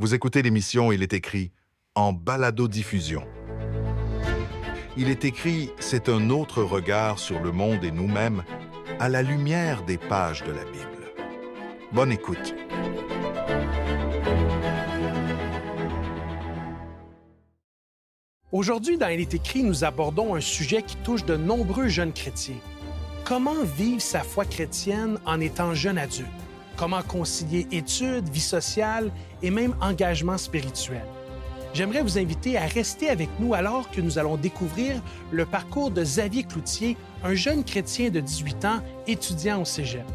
Vous écoutez l'émission Il est écrit en balado-diffusion. Il est écrit, c'est un autre regard sur le monde et nous-mêmes à la lumière des pages de la Bible. Bonne écoute. Aujourd'hui, dans Il est écrit, nous abordons un sujet qui touche de nombreux jeunes chrétiens. Comment vivre sa foi chrétienne en étant jeune adulte? Comment concilier études, vie sociale et même engagement spirituel? J'aimerais vous inviter à rester avec nous alors que nous allons découvrir le parcours de Xavier Cloutier, un jeune chrétien de 18 ans, étudiant au Cégep.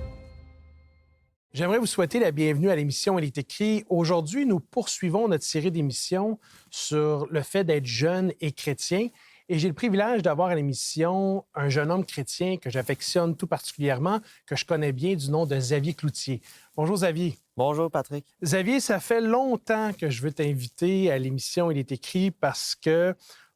J'aimerais vous souhaiter la bienvenue à l'émission Il est écrit. Aujourd'hui, nous poursuivons notre série d'émissions sur le fait d'être jeune et chrétien. Et j'ai le privilège d'avoir à l'émission un jeune homme chrétien que j'affectionne tout particulièrement, que je connais bien du nom de Xavier Cloutier. Bonjour Xavier. Bonjour Patrick. Xavier, ça fait longtemps que je veux t'inviter à l'émission Il est écrit parce que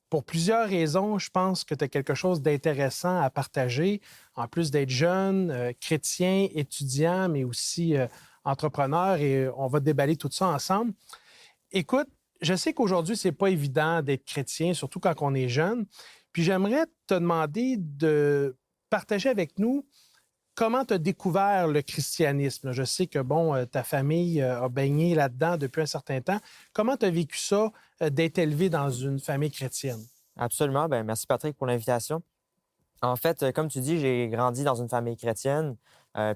pour plusieurs raisons, je pense que tu as quelque chose d'intéressant à partager. En plus d'être jeune, chrétien, étudiant, mais aussi entrepreneur, et on va déballer tout ça ensemble. Écoute, je sais qu'aujourd'hui, c'est pas évident d'être chrétien, surtout quand on est jeune. Puis j'aimerais te demander de partager avec nous comment tu as découvert le christianisme. Je sais que, ta famille a baigné là-dedans depuis un certain temps. Comment tu as vécu ça, d'être élevé dans une famille chrétienne? Absolument. Bien, merci Patrick pour l'invitation. En fait, comme tu dis, j'ai grandi dans une famille chrétienne.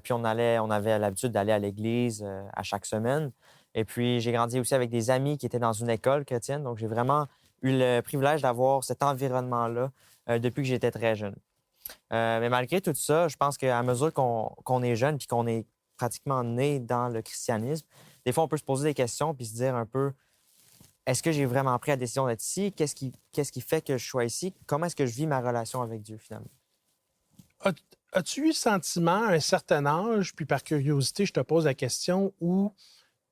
Puis on avait l'habitude d'aller à l'église à chaque semaine. Et puis j'ai grandi aussi avec des amis qui étaient dans une école chrétienne. Donc j'ai vraiment eu le privilège d'avoir cet environnement-là depuis que j'étais très jeune. Mais malgré tout ça, je pense qu'à mesure qu'on est jeune puis qu'on est pratiquement né dans le christianisme, des fois on peut se poser des questions puis se dire un peu: est-ce que j'ai vraiment pris la décision d'être ici? Qu'est-ce qui fait que je sois ici? Comment est-ce que je vis ma relation avec Dieu, finalement? As-tu eu le sentiment, à un certain âge, puis par curiosité, je te pose la question, où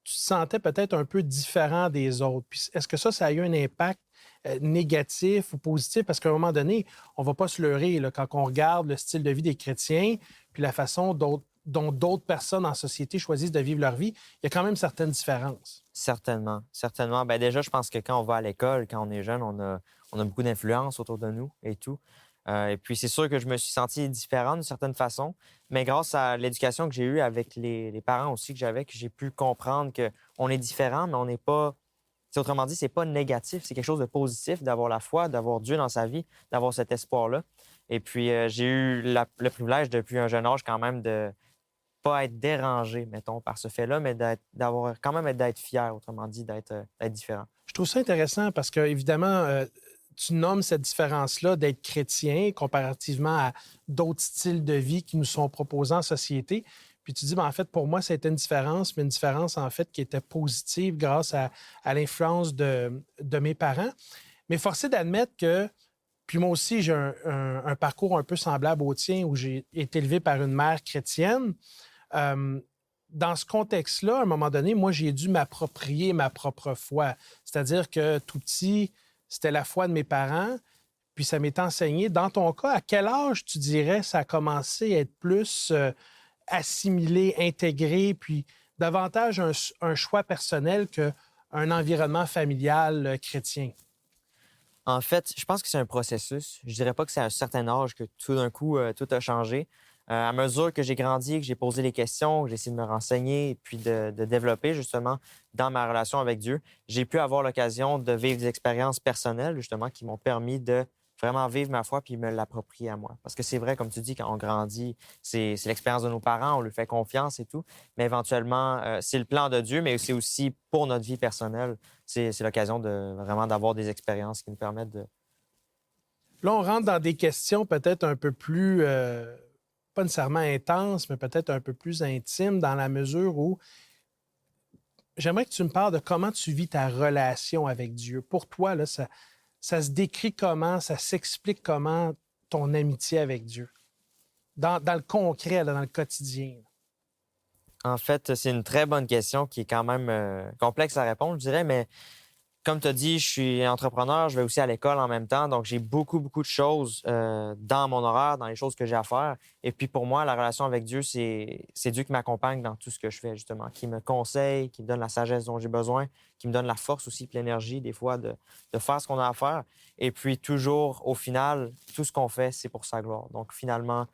tu te sentais peut-être un peu différent des autres? Puis est-ce que ça a eu un impact négatif ou positif? Parce qu'à un moment donné, on ne va pas se leurrer là, quand on regarde le style de vie des chrétiens, puis la façon dont d'autres personnes en société choisissent de vivre leur vie, il y a quand même certaines différences. Certainement, certainement. Bien, déjà, je pense que quand on va à l'école, quand on est jeune, on a beaucoup d'influence autour de nous et tout. Et puis, c'est sûr que je me suis senti différent d'une certaine façon, mais grâce à l'éducation que j'ai eue avec les parents aussi que j'avais, que j'ai pu comprendre qu'on est différent, mais on n'est pas... Autrement dit, c'est pas négatif, c'est quelque chose de positif d'avoir la foi, d'avoir Dieu dans sa vie, d'avoir cet espoir-là. Et puis, j'ai eu le privilège depuis un jeune âge quand même de pas être dérangé, mettons, par ce fait-là, mais d'être fier, autrement dit, d'être différent. Je trouve ça intéressant parce que, évidemment, tu nommes cette différence-là d'être chrétien comparativement à d'autres styles de vie qui nous sont proposés en société. Puis tu dis, en fait, pour moi, c'était une différence, mais une différence, en fait, qui était positive grâce à l'influence de mes parents. Mais force est d'admettre que, puis moi aussi, j'ai un parcours un peu semblable au tien où j'ai été élevé par une mère chrétienne. Dans ce contexte-là, à un moment donné, moi, j'ai dû m'approprier ma propre foi. C'est-à-dire que tout petit, c'était la foi de mes parents, puis ça m'est enseigné. Dans ton cas, à quel âge, tu dirais, ça a commencé à être plus assimilé, intégré, puis davantage un choix personnel qu'un environnement familial chrétien? En fait, je pense que c'est un processus. Je dirais pas que c'est à un certain âge que tout d'un coup, tout a changé. À mesure que j'ai grandi, que j'ai posé les questions, que j'ai essayé de me renseigner et puis de développer justement dans ma relation avec Dieu, j'ai pu avoir l'occasion de vivre des expériences personnelles justement qui m'ont permis de vraiment vivre ma foi puis me l'approprier à moi. Parce que c'est vrai, comme tu dis, quand on grandit, c'est l'expérience de nos parents, on lui fait confiance et tout, mais éventuellement, c'est le plan de Dieu, mais c'est aussi pour notre vie personnelle. C'est l'occasion de vraiment d'avoir des expériences qui nous permettent de... Là, on rentre dans des questions peut-être un peu plus, pas nécessairement intenses, mais peut-être un peu plus intimes dans la mesure où j'aimerais que tu me parles de comment tu vis ta relation avec Dieu. Pour toi, là, ça se décrit comment, ça s'explique comment ton amitié avec Dieu, dans le concret, là, dans le quotidien. En fait, c'est une très bonne question qui est quand même complexe à répondre, je dirais, mais Comme tu as dit, je suis entrepreneur, je vais aussi à l'école en même temps, donc j'ai beaucoup, beaucoup de choses dans mon horaire, dans les choses que j'ai à faire. Et puis pour moi, la relation avec Dieu, c'est Dieu qui m'accompagne dans tout ce que je fais, justement, qui me conseille, qui me donne la sagesse dont j'ai besoin, qui me donne la force aussi, puis l'énergie, des fois, de faire ce qu'on a à faire. Et puis toujours, au final, tout ce qu'on fait, c'est pour sa gloire. Donc finalement,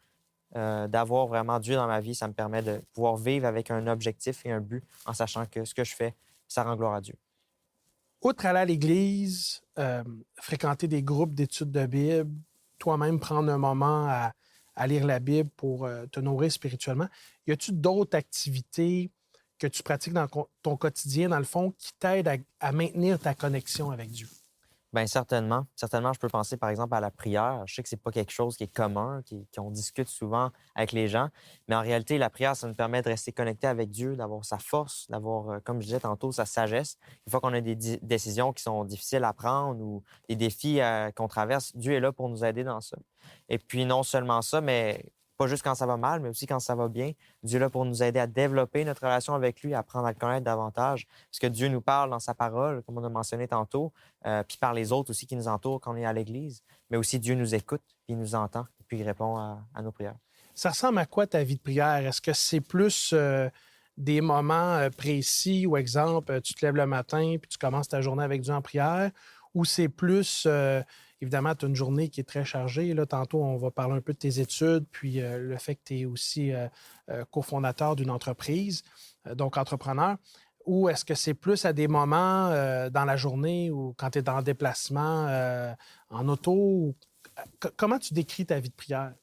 d'avoir vraiment Dieu dans ma vie, ça me permet de pouvoir vivre avec un objectif et un but en sachant que ce que je fais, ça rend gloire à Dieu. Outre aller à l'église, fréquenter des groupes d'études de Bible, toi-même prendre un moment à lire la Bible pour te nourrir spirituellement, y a-tu d'autres activités que tu pratiques dans ton quotidien, dans le fond, qui t'aident à maintenir ta connexion avec Dieu? Bien, certainement. Certainement, je peux penser, par exemple, à la prière. Je sais que c'est pas quelque chose qui est commun, qu'on discute souvent avec les gens, mais en réalité, la prière, ça nous permet de rester connecté avec Dieu, d'avoir sa force, d'avoir, comme je disais tantôt, sa sagesse. Une fois qu'on a des décisions qui sont difficiles à prendre ou des défis qu'on traverse, Dieu est là pour nous aider dans ça. Et puis, non seulement ça, mais pas juste quand ça va mal, mais aussi quand ça va bien. Dieu est là pour nous aider à développer notre relation avec lui, à apprendre à le connaître davantage. Parce que Dieu nous parle dans sa parole, comme on a mentionné tantôt, puis par les autres aussi qui nous entourent quand on est à l'Église. Mais aussi, Dieu nous écoute, puis il nous entend, puis il répond à nos prières. Ça ressemble à quoi ta vie de prière? Est-ce que c'est plus des moments précis où, exemple, tu te lèves le matin puis tu commences ta journée avec Dieu en prière? Ou c'est plus, évidemment, tu as une journée qui est très chargée. Là, tantôt, on va parler un peu de tes études, puis le fait que tu es aussi cofondateur d'une entreprise, donc entrepreneur. Ou est-ce que c'est plus à des moments dans la journée ou quand tu es en déplacement en auto? Comment tu décris ta vie de prière?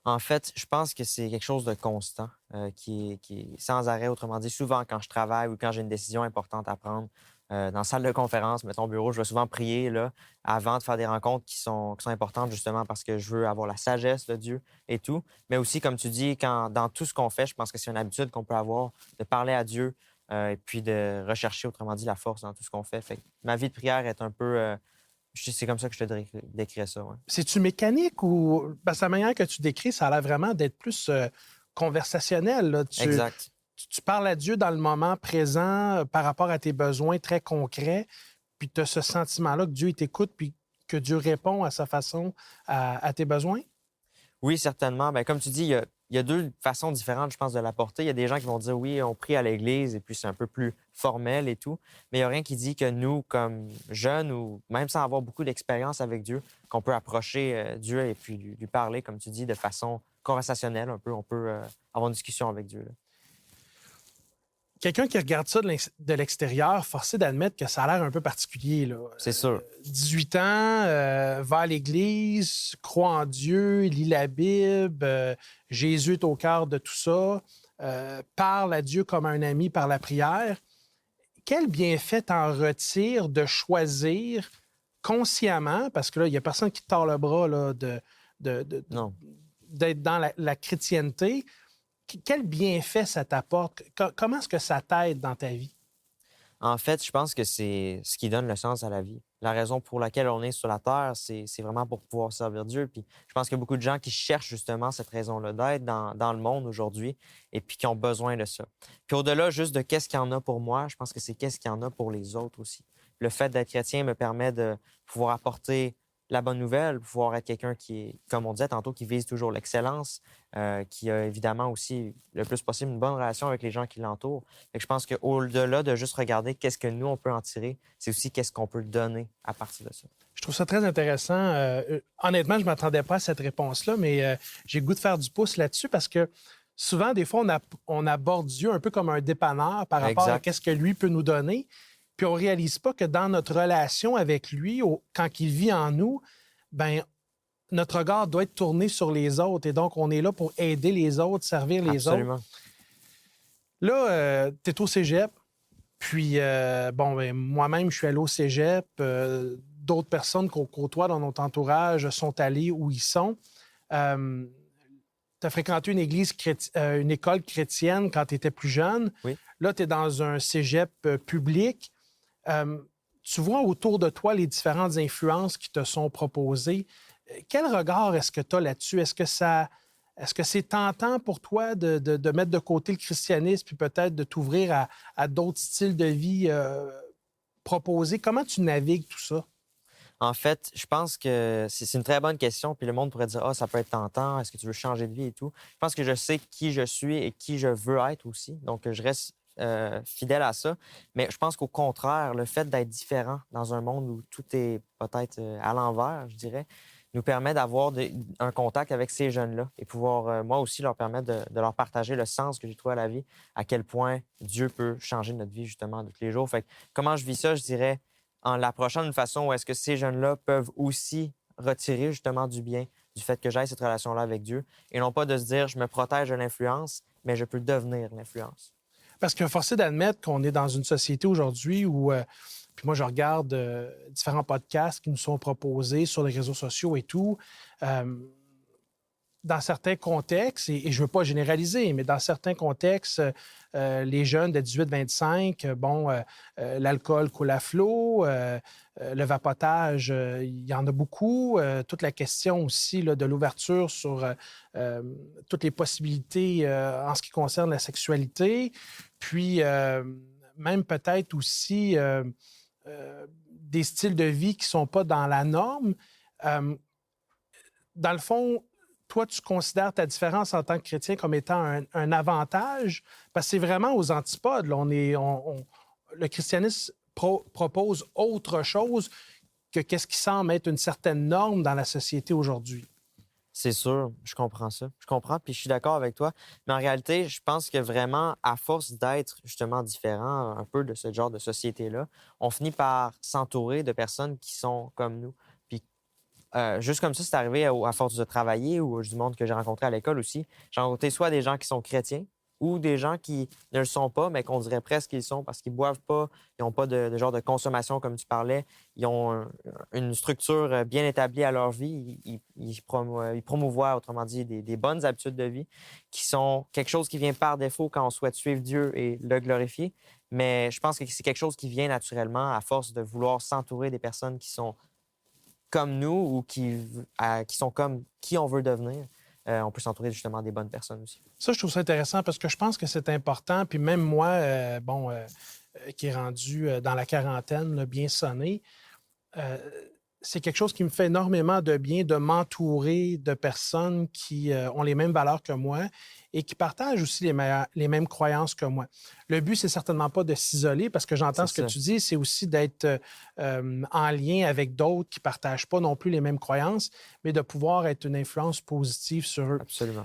En fait, je pense que c'est quelque chose de constant, qui est sans arrêt. Autrement dit, souvent quand je travaille ou quand j'ai une décision importante à prendre, dans la salle de conférence, mettons bureau, je vais souvent prier là, avant de faire des rencontres qui sont importantes justement parce que je veux avoir la sagesse de Dieu et tout. Mais aussi, comme tu dis, dans tout ce qu'on fait, je pense que c'est une habitude qu'on peut avoir de parler à Dieu et puis de rechercher, autrement dit, la force dans tout ce qu'on fait. Fait que ma vie de prière est un peu... c'est comme ça que je te décrirais ça, ouais. C'est-tu mécanique ou... Parce que la manière que tu décris, ça a l'air vraiment d'être plus conversationnel. Là. Exact. Tu parles à Dieu dans le moment présent par rapport à tes besoins très concrets, puis tu as ce sentiment-là que Dieu t'écoute, puis que Dieu répond à sa façon à tes besoins? Oui, certainement. Bien, comme tu dis, il y a deux façons différentes, je pense, de l'apporter. Il y a des gens qui vont dire oui, on prie à l'Église et puis c'est un peu plus formel et tout. Mais il n'y a rien qui dit que nous, comme jeunes ou même sans avoir beaucoup d'expérience avec Dieu, qu'on peut approcher Dieu et puis lui parler, comme tu dis, de façon conversationnelle un peu. On peut avoir une discussion avec Dieu, là. Quelqu'un qui regarde ça de l'extérieur, forcé d'admettre que ça a l'air un peu particulier. Là. C'est sûr. 18 ans, va à l'Église, croit en Dieu, lit la Bible, Jésus est au cœur de tout ça, parle à Dieu comme un ami par la prière. Quel bienfait t'en retire de choisir consciemment, parce que là, il n'y a personne qui te tord le bras là, Non. d'être dans la chrétienté. Quel bienfait ça t'apporte? Comment est-ce que ça t'aide dans ta vie? En fait, je pense que c'est ce qui donne le sens à la vie. La raison pour laquelle on est sur la Terre, c'est vraiment pour pouvoir servir Dieu. Puis je pense qu'il y a beaucoup de gens qui cherchent justement cette raison-là d'être dans le monde aujourd'hui et puis qui ont besoin de ça. Puis au-delà juste de qu'est-ce qu'il y en a pour moi, je pense que c'est qu'est-ce qu'il y en a pour les autres aussi. Le fait d'être chrétien me permet de pouvoir apporter la bonne nouvelle, pouvoir être quelqu'un qui est, comme on disait tantôt, qui vise toujours l'excellence, qui a évidemment aussi le plus possible une bonne relation avec les gens qui l'entourent. Fait que je pense qu'au-delà de juste regarder qu'est-ce que nous, on peut en tirer, c'est aussi qu'est-ce qu'on peut donner à partir de ça. Je trouve ça très intéressant. Honnêtement, je ne m'attendais pas à cette réponse-là, mais j'ai le goût de faire du pouce là-dessus parce que souvent, des fois, on aborde Dieu un peu comme un dépanneur par rapport à qu'est-ce que lui peut nous donner. Puis on ne réalise pas que dans notre relation avec lui, quand il vit en nous, ben notre regard doit être tourné sur les autres. Et donc, on est là pour aider les autres, servir les autres. Là, tu es au cégep. Puis, moi-même, je suis allé au cégep. D'autres personnes qu'on côtoie dans notre entourage sont allées où ils sont. Tu as fréquenté une école chrétienne quand tu étais plus jeune. Oui. Là, tu es dans un cégep public. Tu vois autour de toi les différentes influences qui te sont proposées. Quel regard est-ce que tu as là-dessus? Est-ce que c'est tentant pour toi de mettre de côté le christianisme puis peut-être de t'ouvrir à d'autres styles de vie proposer? Comment tu navigues tout ça? En fait, je pense que c'est une très bonne question. Puis le monde pourrait dire, ah, ça peut être tentant. Est-ce que tu veux changer de vie et tout? Je pense que je sais qui je suis et qui je veux être aussi. Donc, je reste fidèle à ça. Mais je pense qu'au contraire, le fait d'être différent dans un monde où tout est peut-être à l'envers, je dirais, nous permet d'avoir un contact avec ces jeunes-là et pouvoir, moi aussi, leur permettre de leur partager le sens que j'ai trouvé à la vie, à quel point Dieu peut changer notre vie, justement, de tous les jours. Fait que, comment je vis ça, je dirais, en l'approchant d'une façon où est-ce que ces jeunes-là peuvent aussi retirer, justement, du bien du fait que j'aille cette relation-là avec Dieu et non pas de se dire, je me protège de l'influence, mais je peux devenir l'influence. Parce que forcé d'admettre qu'on est dans une société aujourd'hui où, puis moi je regarde différents podcasts qui nous sont proposés sur les réseaux sociaux et tout, dans certains contextes, et je ne veux pas généraliser, mais dans certains contextes, les jeunes de 18-25, l'alcool coule à flot, le vapotage, il y en a beaucoup. Toute la question aussi là, de l'ouverture sur toutes les possibilités en ce qui concerne la sexualité. Puis, même peut-être aussi des styles de vie qui ne sont pas dans la norme. Dans le fond, toi, tu considères ta différence en tant que chrétien comme étant un avantage? Parce que c'est vraiment aux antipodes. Là. Le christianisme propose autre chose que qu'est-ce qui semble être une certaine norme dans la société aujourd'hui. C'est sûr, je comprends ça. Je comprends, puis je suis d'accord avec toi. Mais en réalité, je pense que vraiment, à force d'être justement différent un peu de ce genre de société-là, on finit par s'entourer de personnes qui sont comme nous. Puis juste comme ça, c'est arrivé à force de travailler ou du monde que j'ai rencontré à l'école aussi. J'ai rencontré soit des gens qui sont chrétiens ou des gens qui ne le sont pas, mais qu'on dirait presque qu'ils sont parce qu'ils boivent pas, ils n'ont pas de genre de consommation comme tu parlais, ils ont une structure bien établie à leur vie, ils promouvoient, autrement dit, des bonnes habitudes de vie qui sont quelque chose qui vient par défaut quand on souhaite suivre Dieu et le glorifier. Mais je pense que c'est quelque chose qui vient naturellement à force de vouloir s'entourer des personnes qui sont comme nous ou qui sont comme qui on veut devenir. On peut s'entourer justement des bonnes personnes aussi. Ça, je trouve ça intéressant parce que je pense que c'est important. Puis même moi, qui est rendu dans la quarantaine, là, bien sonné, c'est quelque chose qui me fait énormément de bien de m'entourer de personnes qui ont les mêmes valeurs que moi et qui partagent aussi les mêmes croyances que moi. Le but, c'est certainement pas de s'isoler parce que j'entends ce que tu dis, c'est aussi d'être en lien avec d'autres qui partagent pas non plus les mêmes croyances, mais de pouvoir être une influence positive sur eux. Absolument.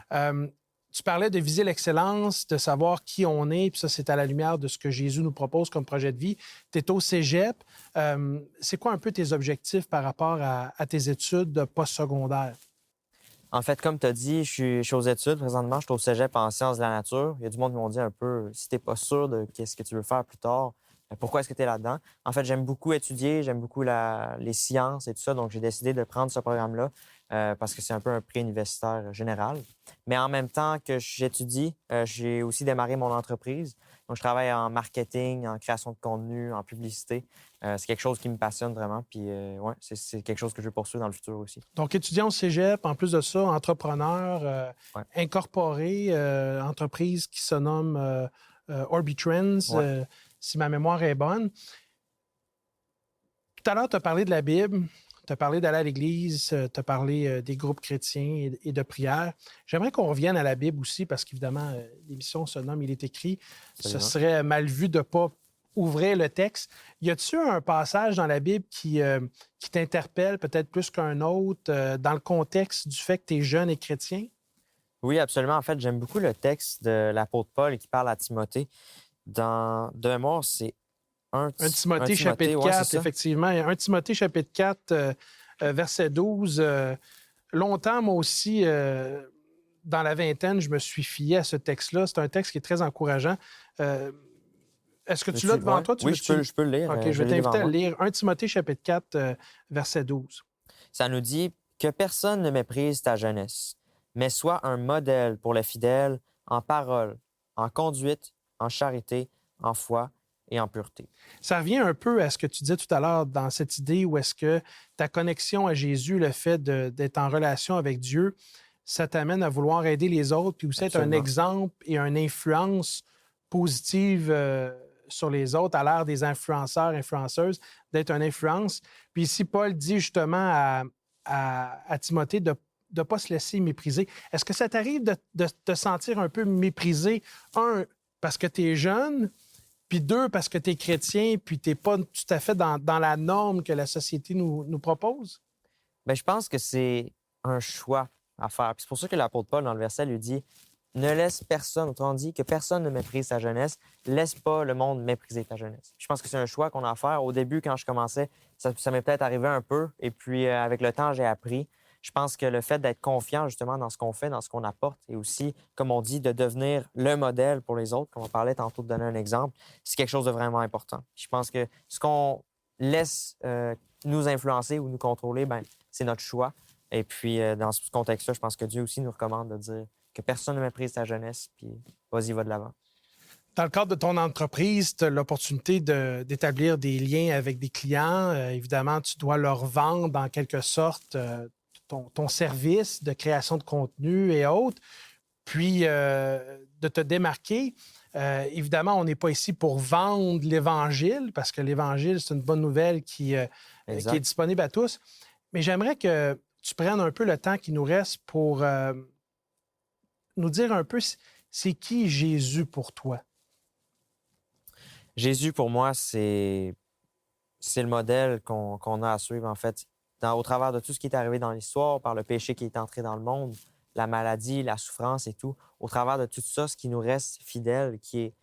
Tu parlais de viser l'excellence, de savoir qui on est, puis ça, c'est à la lumière de ce que Jésus nous propose comme projet de vie. Tu es au cégep. C'est quoi un peu tes objectifs par rapport à tes études de postsecondaire? En fait, comme tu as dit, je suis aux études présentement. Je suis au cégep en sciences de la nature. Il y a du monde qui m'ont dit un peu, si tu n'es pas sûr de qu'est-ce que tu veux faire plus tard, pourquoi est-ce que tu es là-dedans? En fait, j'aime beaucoup étudier, j'aime beaucoup les sciences et tout ça, donc j'ai décidé de prendre ce programme-là parce que c'est un peu un pré-universitaire général. Mais en même temps que j'étudie, j'ai aussi démarré mon entreprise. Donc, je travaille en marketing, en création de contenu, en publicité. C'est quelque chose qui me passionne vraiment, puis ouais, c'est quelque chose que je veux poursuivre dans le futur aussi. Donc, étudiant au cégep, en plus de ça, entrepreneur, incorporé, entreprise qui se nomme Orbitrends. Ouais. Si ma mémoire est bonne. Tout à l'heure, tu as parlé de la Bible, tu as parlé d'aller à l'Église, tu as parlé des groupes chrétiens et de prière. J'aimerais qu'on revienne à la Bible aussi, parce qu'évidemment, l'émission se nomme « Il est écrit ». Ce serait mal vu de ne pas ouvrir le texte. Y a-t-il un passage dans la Bible qui t'interpelle peut-être plus qu'un autre dans le contexte du fait que tu es jeune et chrétien? Oui, absolument. En fait, j'aime beaucoup le texte de l'apôtre Paul qui parle à Timothée. De mémoire, c'est 1 Timothée, chapitre 4, effectivement. 1 Timothée, chapitre 4, verset 12. Longtemps, moi aussi, dans la vingtaine, je me suis fié à ce texte-là. C'est un texte qui est très encourageant. Est-ce que tu l'as devant toi? Oui, je peux le lire. OK, je vais t'inviter à le lire. 1 Timothée, chapitre 4, verset 12. Ça nous dit que personne ne méprise ta jeunesse, mais sois un modèle pour les fidèles en parole, en conduite, en charité, en foi et en pureté. Ça revient un peu à ce que tu disais tout à l'heure dans cette idée où est-ce que ta connexion à Jésus, le fait d'être en relation avec Dieu, ça t'amène à vouloir aider les autres, puis aussi être un exemple et une influence positive sur les autres, à l'ère des influenceurs, influenceuses, d'être une influence. Puis ici, Paul dit justement à Timothée de ne pas se laisser mépriser. Est-ce que ça t'arrive de te sentir un peu méprisé? Un, parce que tu es jeune, puis deux, parce que tu es chrétien, puis tu n'es pas tout à fait dans la norme que la société nous propose? Bien, je pense que c'est un choix à faire. Puis c'est pour ça que l'apôtre Paul, dans le verset, lui dit « Ne laisse personne, autrement dit, que personne ne méprise ta jeunesse. Laisse pas le monde mépriser ta jeunesse. » Je pense que c'est un choix qu'on a à faire. Au début, quand je commençais, ça m'est peut-être arrivé un peu. Et puis, avec le temps, j'ai appris. Je pense que le fait d'être confiant, justement, dans ce qu'on fait, dans ce qu'on apporte, et aussi, comme on dit, de devenir le modèle pour les autres, comme on parlait tantôt de donner un exemple, c'est quelque chose de vraiment important. Je pense que ce qu'on laisse nous influencer ou nous contrôler, bien, c'est notre choix. Et puis, dans ce contexte-là, je pense que Dieu aussi nous recommande de dire que personne ne méprise ta jeunesse, puis vas-y, va de l'avant. Dans le cadre de ton entreprise, tu as l'opportunité d'établir des liens avec des clients. Évidemment, tu dois leur vendre, en quelque sorte, ton service de création de contenu et autres, puis de te démarquer. Évidemment, on n'est pas ici pour vendre l'Évangile, parce que l'Évangile, c'est une bonne nouvelle qui est disponible à tous. Mais j'aimerais que tu prennes un peu le temps qui nous reste pour nous dire un peu, c'est qui Jésus pour toi? Jésus, pour moi, c'est le modèle qu'on a à suivre, en fait. Au travers de tout ce qui est arrivé dans l'histoire, par le péché qui est entré dans le monde, la maladie, la souffrance et tout, au travers de tout ça, ce qui nous reste fidèle, qui est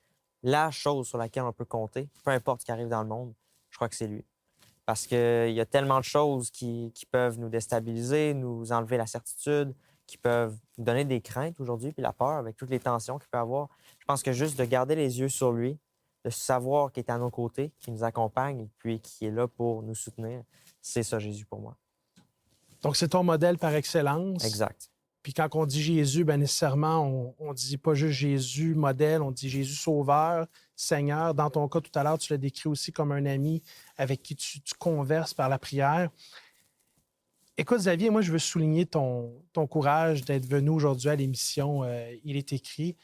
la chose sur laquelle on peut compter, peu importe ce qui arrive dans le monde, je crois que c'est lui. Parce qu'il y a tellement de choses qui peuvent nous déstabiliser, nous enlever la certitude, qui peuvent nous donner des craintes aujourd'hui, puis la peur avec toutes les tensions qu'il peut y avoir. Je pense que juste de garder les yeux sur lui, de savoir qu'il est à nos côtés, qu'il nous accompagne et puis qui est là pour nous soutenir, c'est ça Jésus pour moi. Donc, c'est ton modèle par excellence. Exact. Puis quand on dit Jésus, bien nécessairement, on ne dit pas juste Jésus modèle, on dit Jésus sauveur, Seigneur. Dans ton cas, tout à l'heure, tu l'as décrit aussi comme un ami avec qui tu converses par la prière. Écoute, Xavier, moi, je veux souligner ton courage d'être venu aujourd'hui à l'émission Il est écrit.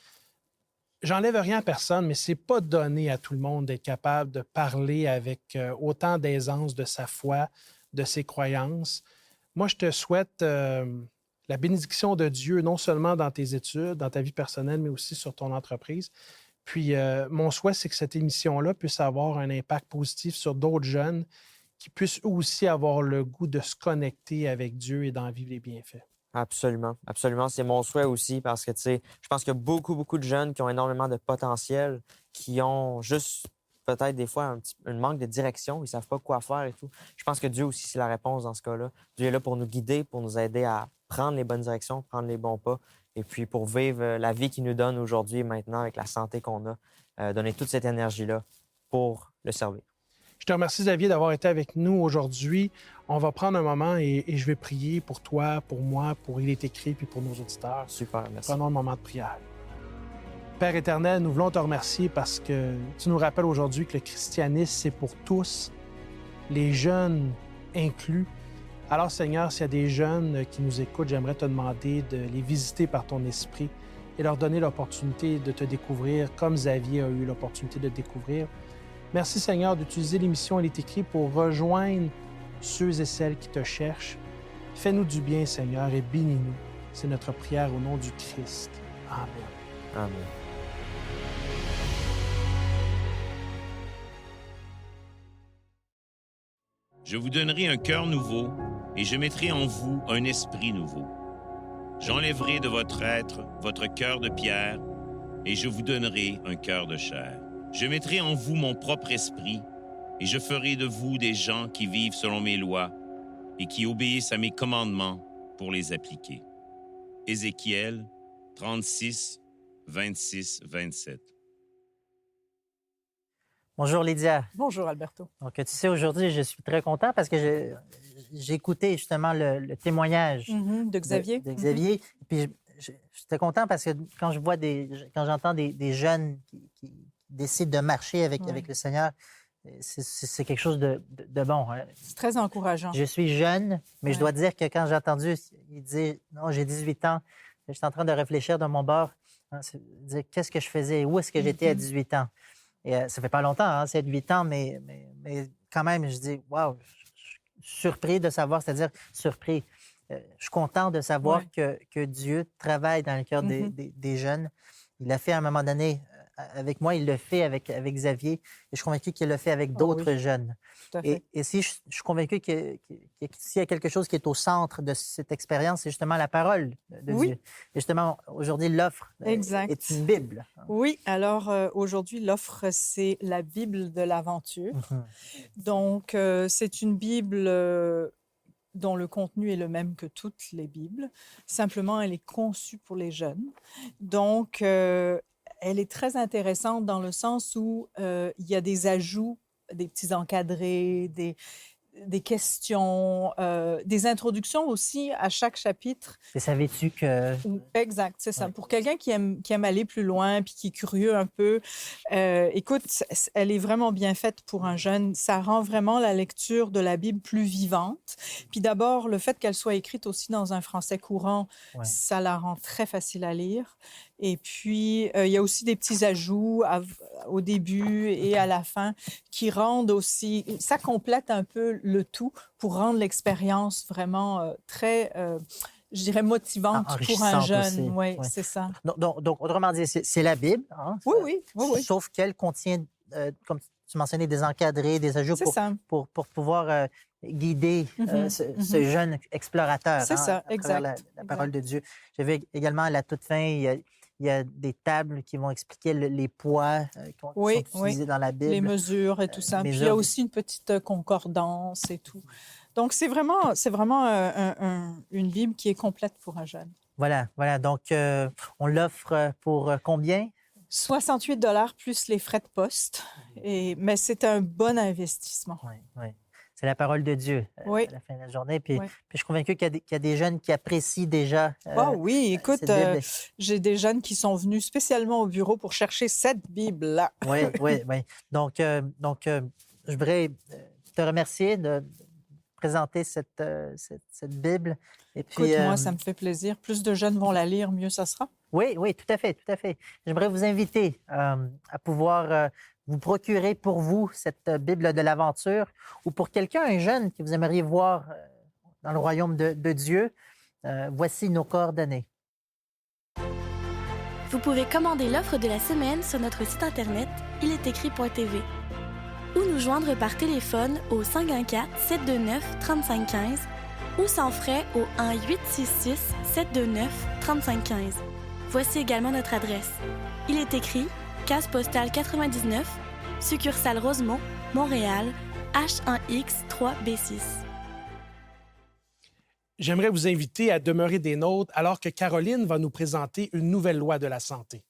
J'enlève rien à personne, mais c'est pas donné à tout le monde d'être capable de parler avec autant d'aisance de sa foi, de ses croyances. Moi, je te souhaite la bénédiction de Dieu, non seulement dans tes études, dans ta vie personnelle, mais aussi sur ton entreprise. Puis, mon souhait, c'est que cette émission-là puisse avoir un impact positif sur d'autres jeunes qui puissent aussi avoir le goût de se connecter avec Dieu et d'en vivre les bienfaits. Absolument. Absolument. C'est mon souhait aussi parce que, tu sais, je pense qu'il y a beaucoup de jeunes qui ont énormément de potentiel, qui ont juste peut-être des fois un manque de direction. Ils ne savent pas quoi faire et tout. Je pense que Dieu aussi, c'est la réponse dans ce cas-là. Dieu est là pour nous guider, pour nous aider à prendre les bonnes directions, prendre les bons pas et puis pour vivre la vie qu'il nous donne aujourd'hui et maintenant avec la santé qu'on a, donner toute cette énergie-là pour le servir. Je te remercie, Xavier, d'avoir été avec nous aujourd'hui. On va prendre un moment et je vais prier pour toi, pour moi, pour Il est écrit, puis pour nos auditeurs. Super, merci. Prenons un moment de prière. Père éternel, nous voulons te remercier parce que tu nous rappelles aujourd'hui que le christianisme, c'est pour tous, les jeunes inclus. Alors, Seigneur, s'il y a des jeunes qui nous écoutent, j'aimerais te demander de les visiter par ton esprit et leur donner l'opportunité de te découvrir comme Xavier a eu l'opportunité de te découvrir. Merci, Seigneur, d'utiliser l'émission Il est écrit pour rejoindre ceux et celles qui te cherchent. Fais-nous du bien, Seigneur, et bénis-nous. C'est notre prière au nom du Christ. Amen. Amen. Je vous donnerai un cœur nouveau et je mettrai en vous un esprit nouveau. J'enlèverai de votre être votre cœur de pierre et je vous donnerai un cœur de chair. Je mettrai en vous mon propre esprit et je ferai de vous des gens qui vivent selon mes lois et qui obéissent à mes commandements pour les appliquer. Ézéchiel 36, 26, 27. Bonjour Lydia. Bonjour Alberto. Donc, tu sais, aujourd'hui, je suis très content parce que j'ai écouté justement le témoignage de Xavier. de Xavier. Puis j'étais content parce que quand j'entends des jeunes qui décident de marcher avec le Seigneur, c'est quelque chose de bon. C'est très encourageant. Je suis jeune, mais je dois dire que quand j'ai entendu, il dit « Non, j'ai 18 ans », j'étais en train de réfléchir de mon bord, dire qu'est-ce que je faisais, où est-ce que j'étais à 18 ans. Et ça fait pas longtemps, hein, 7-8 ans, mais quand même, je dis, wow, je suis surpris de savoir, c'est-à-dire surpris. Je suis content de savoir que Dieu travaille dans le cœur des jeunes. Il l'a fait à un moment donné avec moi, il le fait avec Xavier. Et je suis convaincu qu'il le fait avec d'autres jeunes. Tout à fait. Et si je suis convaincu que s'il y a quelque chose qui est au centre de cette expérience, c'est justement la parole de Dieu. Et justement, aujourd'hui, l'offre est une Bible. Oui, alors aujourd'hui, l'offre, c'est la Bible de l'aventure. Donc, c'est une Bible dont le contenu est le même que toutes les Bibles. Simplement, elle est conçue pour les jeunes. Donc, elle est très intéressante dans le sens où il y a des ajouts, des petits encadrés, des questions, des introductions aussi à chaque chapitre. Et savais-tu que... Exact, c'est ça. Pour quelqu'un qui aime aller plus loin puis qui est curieux un peu, écoute, elle est vraiment bien faite pour un jeune. Ça rend vraiment la lecture de la Bible plus vivante. Puis d'abord, le fait qu'elle soit écrite aussi dans un français courant, ça la rend très facile à lire. Et puis, il y a aussi des petits ajouts au début et à la fin qui rendent aussi... Ça complète un peu le tout pour rendre l'expérience vraiment très, je dirais, motivante pour un jeune. Oui, c'est ça. Donc, autrement dit, c'est la Bible. Hein? Oui. Sauf qu'elle contient, comme tu mentionnais, des encadrés, des ajouts pour pouvoir guider ce jeune explorateur à travers la parole de Dieu. J'avais également à la toute fin, il y a des tables qui vont expliquer les poids qui sont utilisés dans la Bible. Les mesures et tout ça. Puis il y a aussi une petite concordance et tout. Donc, c'est vraiment une Bible qui est complète pour un jeune. Voilà. Donc, on l'offre pour combien? 68 $ plus les frais de poste. Mais c'est un bon investissement. Oui. C'est la parole de Dieu à la fin de la journée. Puis je suis convaincu qu'il y a des jeunes qui apprécient déjà oui, écoute, j'ai des jeunes qui sont venus spécialement au bureau pour chercher cette Bible-là. Oui. Donc, je voudrais te remercier de présenter cette Bible. Et puis, écoute, moi, ça me fait plaisir. Plus de jeunes vont la lire, mieux ça sera. Oui, tout à fait. J'aimerais vous inviter à pouvoir... vous procurer pour vous cette Bible de l'aventure ou pour quelqu'un, un jeune que vous aimeriez voir dans le royaume de Dieu, voici nos coordonnées. Vous pouvez commander l'offre de la semaine sur notre site internet ilestécrit.tv ou nous joindre par téléphone au 514-729-3515 ou sans frais au 1-866-729-3515. Voici également notre adresse. Il est écrit Case postale 99, succursale Rosemont, Montréal, H1X3B6. J'aimerais vous inviter à demeurer des nôtres alors que Caroline va nous présenter une nouvelle loi de la santé.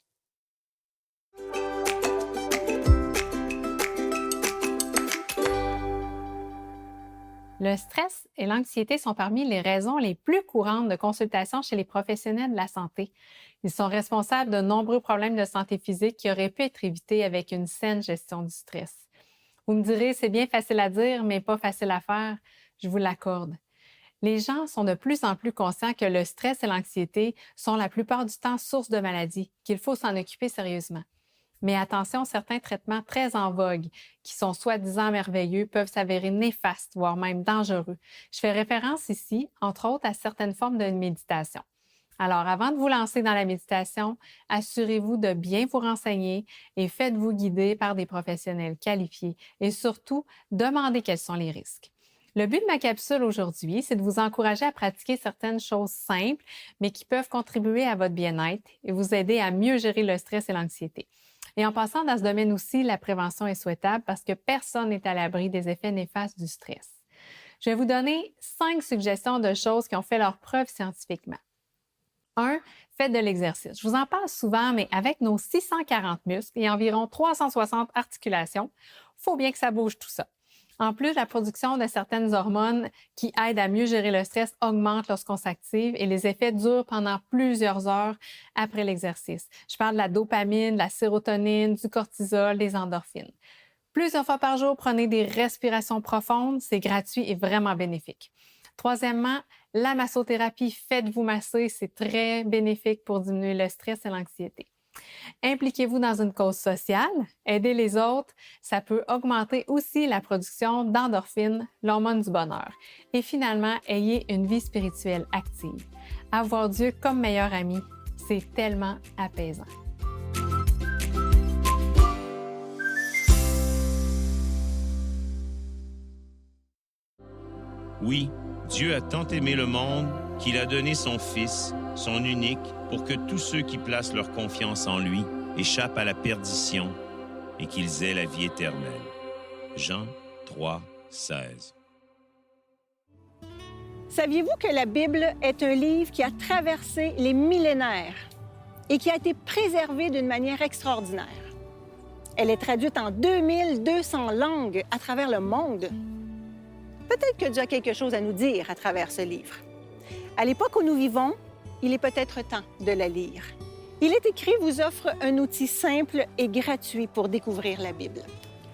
Le stress et l'anxiété sont parmi les raisons les plus courantes de consultation chez les professionnels de la santé. Ils sont responsables de nombreux problèmes de santé physique qui auraient pu être évités avec une saine gestion du stress. Vous me direz, c'est bien facile à dire, mais pas facile à faire. Je vous l'accorde. Les gens sont de plus en plus conscients que le stress et l'anxiété sont la plupart du temps source de maladies, qu'il faut s'en occuper sérieusement. Mais attention, certains traitements très en vogue, qui sont soi-disant merveilleux, peuvent s'avérer néfastes, voire même dangereux. Je fais référence ici, entre autres, à certaines formes de méditation. Alors, avant de vous lancer dans la méditation, assurez-vous de bien vous renseigner et faites-vous guider par des professionnels qualifiés et surtout, demandez quels sont les risques. Le but de ma capsule aujourd'hui, c'est de vous encourager à pratiquer certaines choses simples, mais qui peuvent contribuer à votre bien-être et vous aider à mieux gérer le stress et l'anxiété. Et en passant dans ce domaine aussi, la prévention est souhaitable parce que personne n'est à l'abri des effets néfastes du stress. Je vais vous donner 5 suggestions de choses qui ont fait leur preuve scientifiquement. 1. Faites de l'exercice. Je vous en parle souvent, mais avec nos 640 muscles et environ 360 articulations, il faut bien que ça bouge tout ça. En plus, la production de certaines hormones qui aident à mieux gérer le stress augmente lorsqu'on s'active et les effets durent pendant plusieurs heures après l'exercice. Je parle de la dopamine, de la sérotonine, du cortisol, des endorphines. Plusieurs fois par jour, prenez des respirations profondes. C'est gratuit et vraiment bénéfique. Troisièmement, la massothérapie. Faites-vous masser. C'est très bénéfique pour diminuer le stress et l'anxiété. Impliquez-vous dans une cause sociale, aidez les autres, ça peut augmenter aussi la production d'endorphines, l'hormone du bonheur. Et finalement, ayez une vie spirituelle active. Avoir Dieu comme meilleur ami, c'est tellement apaisant. Oui, Dieu a tant aimé le monde qu'il a donné son Fils, son unique, pour que tous ceux qui placent leur confiance en lui échappent à la perdition et qu'ils aient la vie éternelle. Jean 3, 16. Saviez-vous que la Bible est un livre qui a traversé les millénaires et qui a été préservé d'une manière extraordinaire? Elle est traduite en 2200 langues à travers le monde. Peut-être que Dieu a quelque chose à nous dire à travers ce livre. À l'époque où nous vivons, il est peut-être temps de la lire. Il est écrit vous offre un outil simple et gratuit pour découvrir la Bible.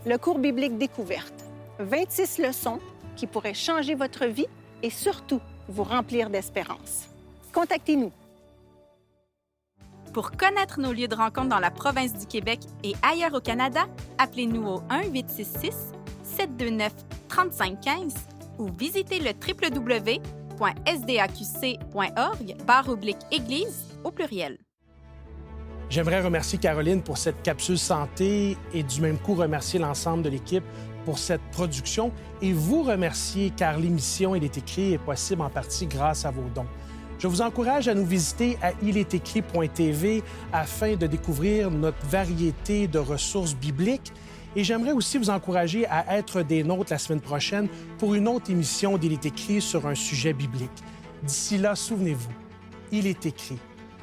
Le cours biblique Découverte. 26 leçons qui pourraient changer votre vie et surtout vous remplir d'espérance. Contactez-nous. Pour connaître nos lieux de rencontre dans la province du Québec et ailleurs au Canada, appelez-nous au 1-866-729-3515 ou visitez le www.sdaqc.org/église au pluriel. J'aimerais remercier Caroline pour cette capsule santé et du même coup remercier l'ensemble de l'équipe pour cette production et vous remercier car l'émission Il est écrit est possible en partie grâce à vos dons. Je vous encourage à nous visiter à ilétécrit.tv afin de découvrir notre variété de ressources bibliques. Et j'aimerais aussi vous encourager à être des nôtres la semaine prochaine pour une autre émission d'Il est écrit sur un sujet biblique. D'ici là, souvenez-vous, il est écrit,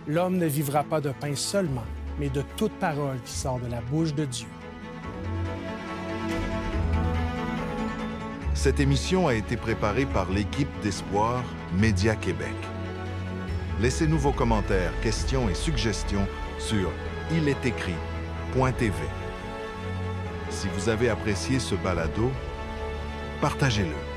l'homme ne vivra pas de pain seulement, mais de toute parole qui sort de la bouche de Dieu. Cette émission a été préparée par l'équipe d'Espoir Média Québec. Laissez-nous vos commentaires, questions et suggestions sur ilétécrit.tv. Si vous avez apprécié ce balado, partagez-le.